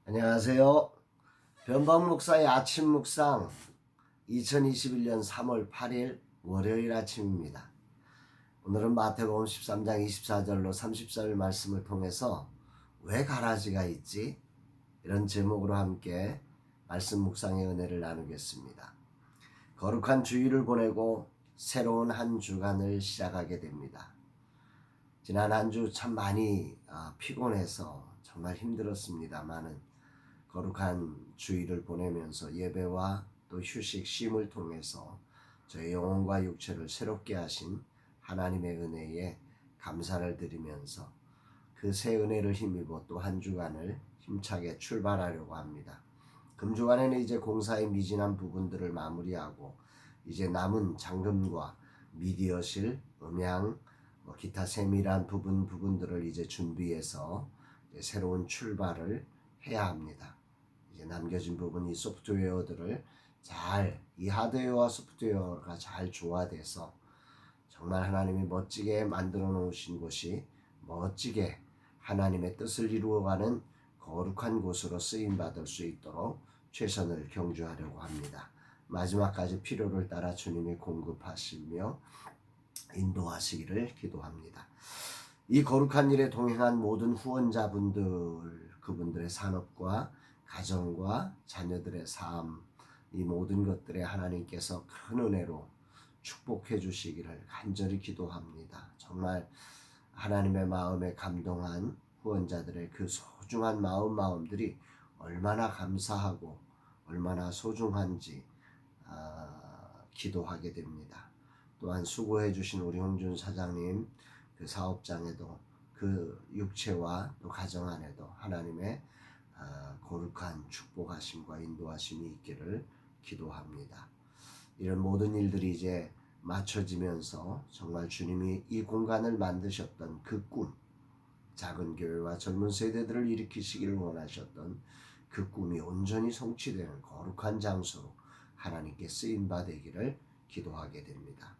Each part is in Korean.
안녕하세요. 변방 목사의 아침 묵상 2021년 3월 8일 월요일 아침입니다. 오늘은 마태복음 13장 24절로 34절 말씀을 통해서 왜 가라지가 있지? 이런 제목으로 함께 말씀 묵상의 은혜를 나누겠습니다. 거룩한 주일을 보내고 새로운 한 주간을 시작하게 됩니다. 지난 한 주 참 많이 피곤해서 정말 힘들었습니다만은 거룩한 주일을 보내면서 예배와 또 휴식, 쉼을 통해서 저의 영혼과 육체를 새롭게 하신 하나님의 은혜에 감사를 드리면서 그 새 은혜를 힘입어 또 한 주간을 힘차게 출발하려고 합니다. 금주간에는 이제 공사의 미진한 부분들을 마무리하고 이제 남은 잠금과 미디어실, 음향, 기타 세밀한 부분들을 이제 준비해서 이제 새로운 출발을 해야 합니다. 이제 남겨진 부분이 소프트웨어들을 이 하드웨어와 소프트웨어가 잘 조화돼서 정말 하나님이 멋지게 만들어 놓으신 곳이 멋지게 하나님의 뜻을 이루어가는 거룩한 곳으로 쓰임받을 수 있도록 최선을 경주하려고 합니다. 마지막까지 필요를 따라 주님이 공급하시며 인도하시기를 기도합니다. 이 거룩한 일에 동행한 모든 후원자분들, 그분들의 산업과 가정과 자녀들의 삶, 이 모든 것들에 하나님께서 큰 은혜로 축복해 주시기를 간절히 기도합니다. 정말 하나님의 마음에 감동한 후원자들의 그 소중한 마음들이 얼마나 감사하고 얼마나 소중한지 기도하게 됩니다. 또한 수고해 주신 우리 홍준 사장님 그 사업장에도 그 육체와 또 가정 안에도 하나님의 거룩한 축복하심과 인도하심이 있기를 기도합니다. 이런 모든 일들이 이제 맞춰지면서 정말 주님이 이 공간을 만드셨던 그 꿈, 작은 교회와 젊은 세대들을 일으키시기를 원하셨던 그 꿈이 온전히 성취되는 거룩한 장소로 하나님께 쓰임바 되기를 기도하게 됩니다.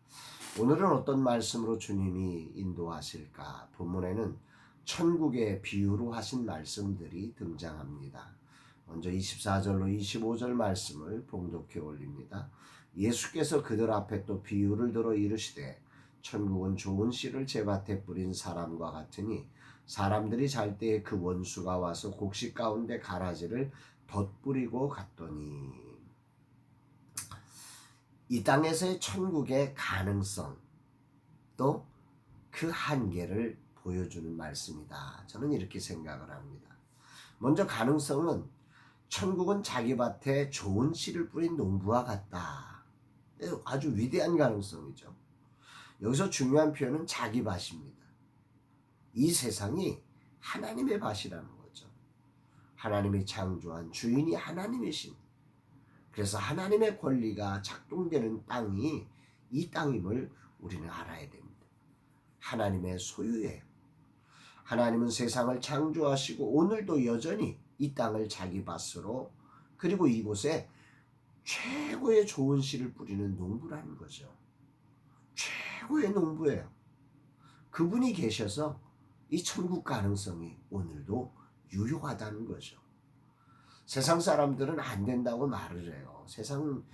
오늘은 어떤 말씀으로 주님이 인도하실까? 본문에는 천국의 비유로 하신 말씀들이 등장합니다. 먼저 24절로 25절 말씀을 봉독해 올립니다. 예수께서 그들 앞에 또 비유를 들어 이르시되 천국은 좋은 씨를 제밭에 뿌린 사람과 같으니 사람들이 잘 때에 그 원수가 와서 곡식 가운데 가라지를 덧뿌리고 갔더니 이 땅에서의 천국의 가능성 또 그 한계를 보여주는 말씀이다. 저는 이렇게 생각을 합니다. 먼저 가능성은 천국은 자기 밭에 좋은 씨를 뿌린 농부와 같다. 아주 위대한 가능성이죠. 여기서 중요한 표현은 자기 밭입니다. 이 세상이 하나님의 밭이라는 거죠. 하나님이 창조한 주인이 하나님이신. 그래서 하나님의 권리가 작동되는 땅이 이 땅임을 우리는 알아야 됩니다. 하나님의 소유예요. 하나님은 세상을 창조하시고 오늘도 여전히 이 땅을 자기 밭으로 그리고 이곳에 최고의 좋은 씨를 뿌리는 농부라는 거죠. 최고의 농부예요. 그분이 계셔서 이 천국 가능성이 오늘도 유효하다는 거죠. 세상 사람들은 안 된다고 말을 해요. 세상은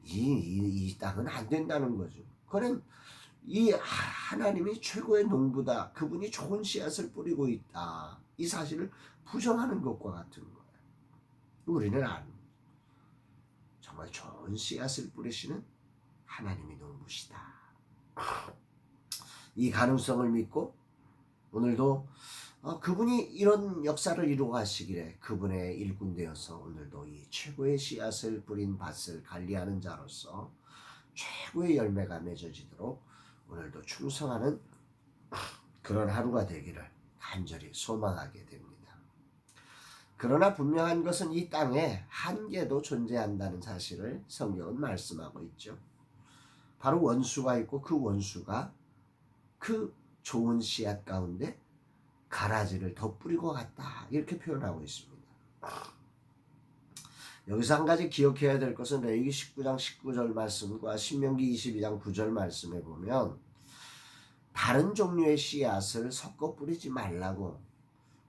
이 땅은 안 된다는 거죠. 그는 이 하나님이 최고의 농부다. 그분이 좋은 씨앗을 뿌리고 있다. 이 사실을 부정하는 것과 같은 거예요. 우리는 정말 좋은 씨앗을 뿌리시는 하나님이 농부시다. 이 가능성을 믿고 오늘도 그분이 이런 역사를 이루어 가시기에 그분의 일꾼 되어서 오늘도 이 최고의 씨앗을 뿌린 밭을 관리하는 자로서 최고의 열매가 맺어지도록 오늘도 충성하는 그런 하루가 되기를 간절히 소망하게 됩니다. 그러나 분명한 것은 이 땅에 한계도 존재한다는 사실을 성경은 말씀하고 있죠. 바로 원수가 있고 그 원수가 그 좋은 씨앗 가운데 가라지를 덧뿌리고 갔다. 이렇게 표현하고 있습니다. 여기서 한 가지 기억해야 될 것은 레위기 19장 19절 말씀과 신명기 22장 9절 말씀에 보면 다른 종류의 씨앗을 섞어 뿌리지 말라고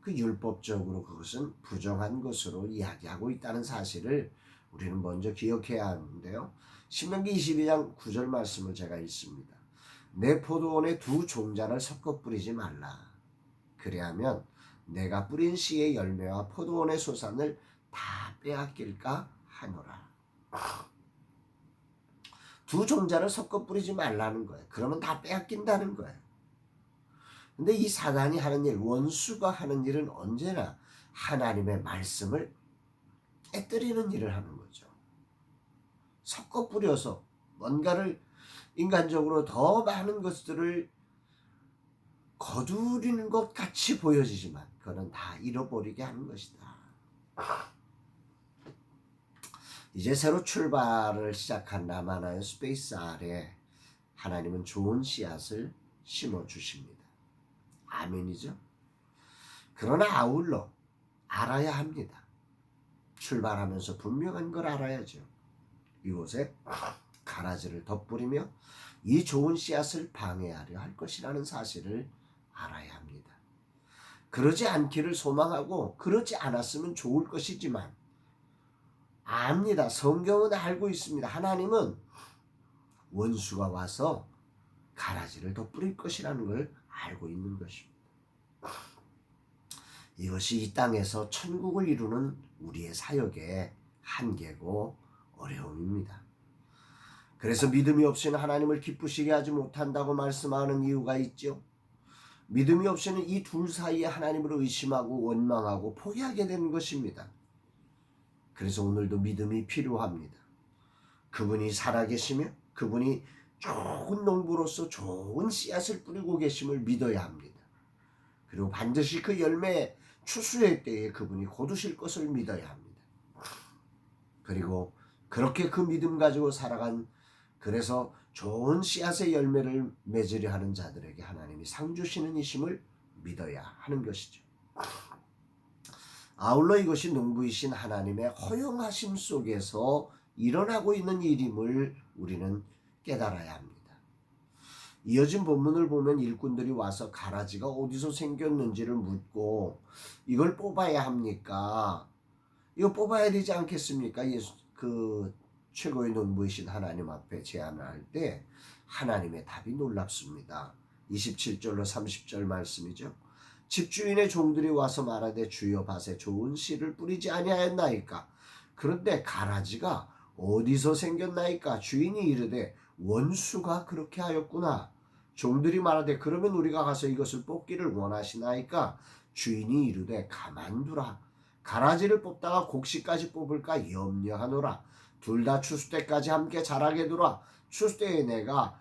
그 율법적으로 그것은 부정한 것으로 이야기하고 있다는 사실을 우리는 먼저 기억해야 하는데요. 신명기 22장 9절 말씀을 제가 읽습니다. 내 포도원에 두 종자를 섞어 뿌리지 말라. 그래야면 내가 뿌린 씨의 열매와 포도원의 소산을 다 빼앗길까 하노라. 두 종자를 섞어 뿌리지 말라는 거예요. 그러면 다 빼앗긴다는 거예요. 근데 이 사단이 하는 일, 원수가 하는 일은 언제나 하나님의 말씀을 깨뜨리는 일을 하는 거죠. 섞어 뿌려서 뭔가를 인간적으로 더 많은 것들을 거두리는 것 같이 보여지지만 그거는 다 잃어버리게 하는 것이다. 이제 새로 출발을 시작한 나만하여 스페이스 아래 하나님은 좋은 씨앗을 심어주십니다. 아멘이죠. 그러나 아울러 알아야 합니다. 출발하면서 분명한 걸 알아야죠. 이곳에 가라지를 덧뿌리며 이 좋은 씨앗을 방해하려 할 것이라는 사실을 알아야 합니다. 그러지 않기를 소망하고 그러지 않았으면 좋을 것이지만 압니다. 성경은 알고 있습니다. 하나님은 원수가 와서 가라지를 덧뿌릴 것이라는 걸 알고 있는 것입니다. 이것이 이 땅에서 천국을 이루는 우리의 사역의 한계고 어려움입니다. 그래서 믿음이 없이는 하나님을 기쁘시게 하지 못한다고 말씀하는 이유가 있죠. 믿음이 없이는 이 둘 사이에 하나님을 의심하고 원망하고 포기하게 되는 것입니다. 그래서 오늘도 믿음이 필요합니다. 그분이 살아계시며 그분이 좋은 농부로서 좋은 씨앗을 뿌리고 계심을 믿어야 합니다. 그리고 반드시 그 열매 추수의 때에 그분이 거두실 것을 믿어야 합니다. 그리고 그렇게 그 믿음 가지고 살아간, 그래서 좋은 씨앗의 열매를 맺으려 하는 자들에게 하나님이 상 주시는 이심을 믿어야 하는 것이죠. 아울러 이것이 농부이신 하나님의 허용하심 속에서 일어나고 있는 일임을 우리는 깨달아야 합니다. 이어진 본문을 보면 일꾼들이 와서 가라지가 어디서 생겼는지를 묻고 이걸 뽑아야 합니까? 이거 뽑아야 되지 않겠습니까? 그 최고의 농부이신 하나님 앞에 제안을 할 때 하나님의 답이 놀랍습니다. 27절로 30절 말씀이죠. 집주인의 종들이 와서 말하되 주여 밭에 좋은 씨를 뿌리지 아니하였나이까? 그런데 가라지가 어디서 생겼나이까? 주인이 이르되 원수가 그렇게 하였구나. 종들이 말하되 그러면 우리가 가서 이것을 뽑기를 원하시나이까? 주인이 이르되 가만두라. 가라지를 뽑다가 곡식까지 뽑을까 염려하노라. 둘 다 추수 때까지 함께 자라게 두라. 추수 때에 내가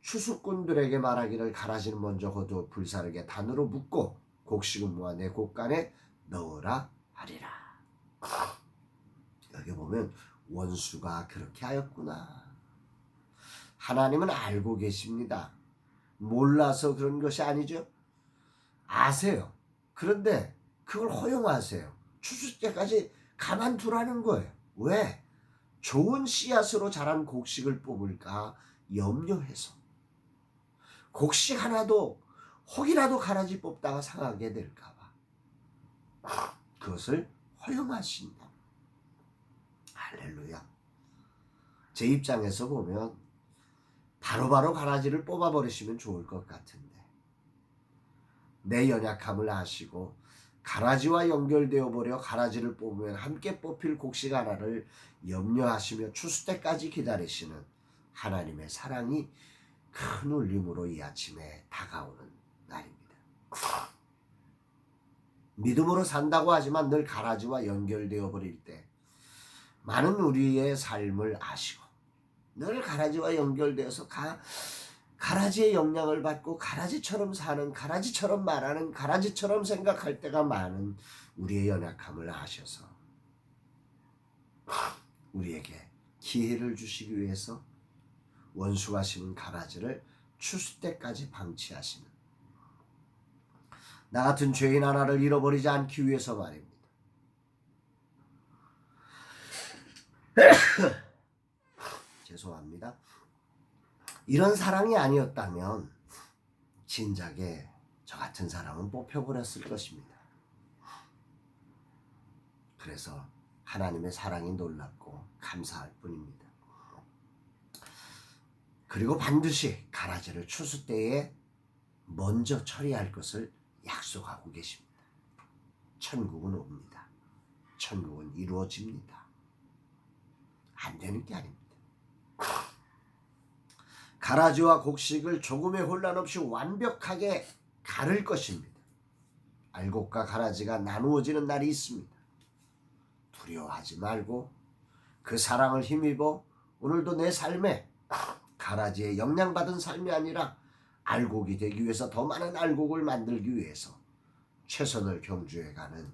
추수꾼들에게 말하기를 가라지는 먼저 거두어 불사르게 단으로 묶고 곡식은 모아 내 곡간에 넣으라 하리라. 여기 보면 원수가 그렇게 하였구나. 하나님은 알고 계십니다. 몰라서 그런 것이 아니죠. 아세요. 그런데 그걸 허용하세요. 추수 때까지 가만두라는 거예요. 왜? 좋은 씨앗으로 자란 곡식을 뽑을까 염려해서. 곡식 하나도 혹이라도 가라지 뽑다가 상하게 될까 봐. 그것을 허용하신다. 할렐루야. 제 입장에서 보면 바로바로 가라지를 뽑아버리시면 좋을 것 같은데 내 연약함을 아시고 가라지와 연결되어 버려 가라지를 뽑으면 함께 뽑힐 곡식 하나를 염려하시며 추수 때까지 기다리시는 하나님의 사랑이 큰 울림으로 이 아침에 다가오는 날입니다. 믿음으로 산다고 하지만 늘 가라지와 연결되어 버릴 때 많은 우리의 삶을 아시고 늘 가라지와 연결되어서 가라지의 영향을 받고 가라지처럼 사는, 가라지처럼 말하는, 가라지처럼 생각할 때가 많은 우리의 연약함을 아셔서 우리에게 기회를 주시기 위해서 원수가 심은 가라지를 추수 때까지 방치하시는, 나 같은 죄인 하나를 잃어버리지 않기 위해서 말입니다. 죄송합니다. 이런 사랑이 아니었다면 진작에 저 같은 사람은 뽑혀버렸을 것입니다. 그래서 하나님의 사랑이 놀랍고 감사할 뿐입니다. 그리고 반드시 가라지를 추수 때에 먼저 처리할 것을 약속하고 계십니다. 천국은 옵니다. 천국은 이루어집니다. 안 되는 게 아닙니다. 가라지와 곡식을 조금의 혼란 없이 완벽하게 가를 것입니다. 알곡과 가라지가 나누어지는 날이 있습니다. 두려워하지 말고 그 사랑을 힘입어 오늘도 내 삶에 가라지에 영향받은 삶이 아니라 알곡이 되기 위해서 더 많은 알곡을 만들기 위해서 최선을 경주해가는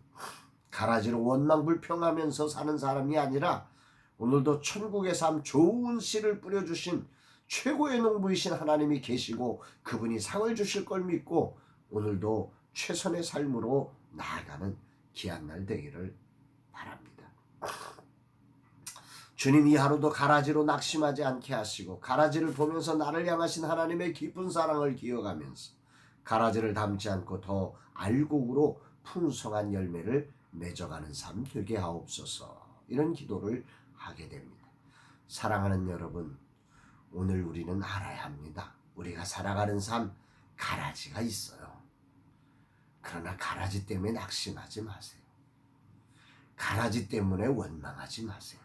가라지로 원망불평하면서 사는 사람이 아니라 오늘도 천국의 삶 좋은 씨를 뿌려주신 최고의 농부이신 하나님이 계시고 그분이 상을 주실 걸 믿고 오늘도 최선의 삶으로 나아가는 귀한 날 되기를 바랍니다. 주님 이 하루도 가라지로 낙심하지 않게 하시고 가라지를 보면서 나를 향하신 하나님의 깊은 사랑을 기억하면서 가라지를 담지 않고 더 알곡으로 풍성한 열매를 맺어가는 삶 되게 하옵소서. 이런 기도를 하게 됩니다. 사랑하는 여러분, 오늘 우리는 알아야 합니다. 우리가 살아가는 삶 가라지가 있어요. 그러나 가라지 때문에 낙심하지 마세요. 가라지 때문에 원망하지 마세요.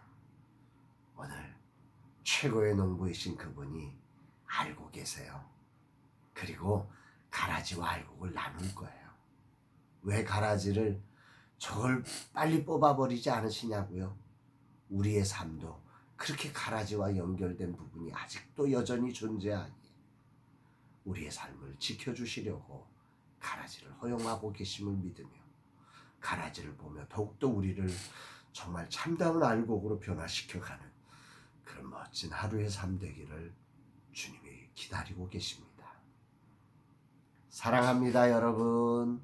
오늘 최고의 농부이신 그분이 알고 계세요. 그리고 가라지와 알곡을 나눌 거예요. 왜 가라지를 저걸 빨리 뽑아버리지 않으시냐고요? 우리의 삶도 그렇게 가라지와 연결된 부분이 아직도 여전히 존재하기에 우리의 삶을 지켜주시려고 가라지를 허용하고 계심을 믿으며 가라지를 보며 더욱더 우리를 정말 참다운 알곡으로 변화시켜가는 그런 멋진 하루의 삶 되기를 주님이 기다리고 계십니다. 사랑합니다, 여러분.